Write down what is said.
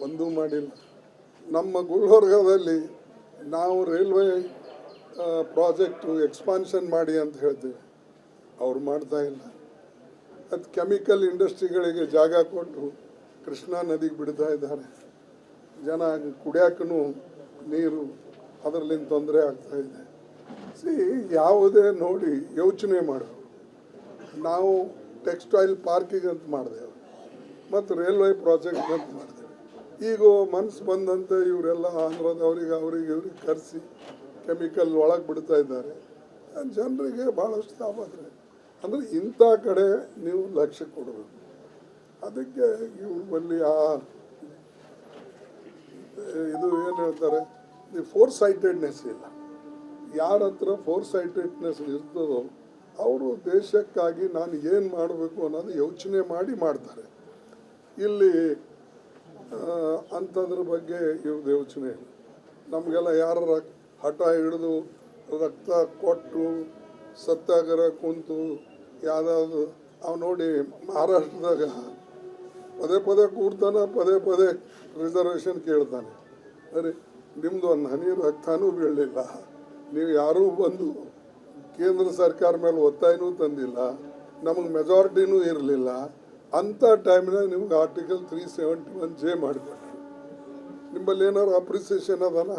ಒಂದೂ ಮಾಡಿಲ್ಲ. ನಮ್ಮ ಗುಲ್ಬರ್ಗದಲ್ಲಿ ನಾವು ರೈಲ್ವೆ ಪ್ರಾಜೆಕ್ಟು ಎಕ್ಸ್ಪಾನ್ಷನ್ ಮಾಡಿ ಅಂತ ಹೇಳ್ತೀವಿ, ಅವ್ರು ಮಾಡ್ತಾಯಿಲ್ಲ. ಅದು ಕೆಮಿಕಲ್ ಇಂಡಸ್ಟ್ರಿಗಳಿಗೆ ಜಾಗ ಕೊಟ್ಟು ಕೃಷ್ಣಾ ನದಿಗೆ ಬಿಡ್ತಾ ಇದ್ದಾರೆ. ಜನ ಕುಡಿಯೋಕ್ಕೂ ನೀರು ಅದರಲ್ಲಿಂದ ತೊಂದರೆ ಆಗ್ತಾಯಿದೆ. ಯಾವುದೇ ನೋಡಿ ಯೋಚನೆ ಮಾಡೋದು. ನಾವು ಟೆಕ್ಸ್ಟೈಲ್ ಪಾರ್ಕಿಗೆ ಅಂತ ಮಾಡಿದೆವು ಮತ್ತು ರೈಲ್ವೆ ಪ್ರಾಜೆಕ್ಟ್ ಅಂತ ಮಾಡಿದೆವು. ಈಗ ಮನಸ್ಸು ಬಂದಂತೆ ಇವರೆಲ್ಲ ಆಂಧ್ರದವ್ರಿಗೆ ಇವ್ರಿಗೆ ಕರೆಸಿ ಕೆಮಿಕಲ್ ಒಳಗೆ ಬಿಡ್ತಾ ಇದ್ದಾರೆ. ಜನರಿಗೆ ಭಾಳಷ್ಟು ತಾಪತ್ರೆ. ಅಂದರೆ ಇಂಥ ಕಡೆ ನೀವು ಲಕ್ಷ್ಯ ಕೊಡಬೇಕು. ಅದಕ್ಕೆ ಇವ್ರ ಬಲ್ಲಿ ಇದು ಏನು ಹೇಳ್ತಾರೆ, ಫೋರ್ ಸೈಟೆಡ್ನೆಸ್ ಇಲ್ಲ. ಯಾರ ಹತ್ರ ಫೋರ್ ಸೈಟೆಡ್ನೆಸ್ ಇರ್ತದೋ ಅವರು ದೇಶಕ್ಕಾಗಿ ನಾನು ಏನು ಮಾಡಬೇಕು ಅನ್ನೋದು ಯೋಚನೆ ಮಾಡಿ ಮಾಡ್ತಾರೆ. ಇಲ್ಲಿ ಅಂಥದ್ರ ಬಗ್ಗೆ ಇವ್ರದ್ದು ಯೋಚನೆ ಇಲ್ಲ. ನಮಗೆಲ್ಲ ಯಾರ ಹಠ ಹಿಡಿದು ರಕ್ತ ಕೊಟ್ಟು ಸತ್ಯಾಗ್ರಹ ಕುಂತು ಯಾವುದಾದ್ರು ಅವು ನೋಡಿ ಮಹಾರಾಷ್ಟ್ರದಾಗ ಪದೇ ಪದೇ ಕೂಡ್ತಾನೆ, ಪದೇ ಪದೇ ರಿಸರ್ವೇಷನ್ ಕೇಳ್ತಾನೆ. ಅರೆ ನಿಮ್ಮದು ಒಂದು ಹನಿ ರಕ್ತನೂ ಬೀಳಲಿಲ್ಲ, ನೀವು ಯಾರೂ ಬಂದು ಕೇಂದ್ರ ಸರ್ಕಾರ ಮೇಲೆ ಒತ್ತಾಯನೂ ತಂದಿಲ್ಲ, ನಮಗೆ ಮೆಜಾರಿಟಿನೂ ಇರಲಿಲ್ಲ. ಅಂಥ ಟೈಮ್ನಾಗ ನಿಮ್ಗೆ ಆರ್ಟಿಕಲ್ 371J ಮಾಡಿಕೊಟ್ರು. ನಿಮ್ಮಲ್ಲಿ ಏನಾದ್ರು ಅಪ್ರಿಸಿಯೇಷನ್ ಅದಲ್ಲ.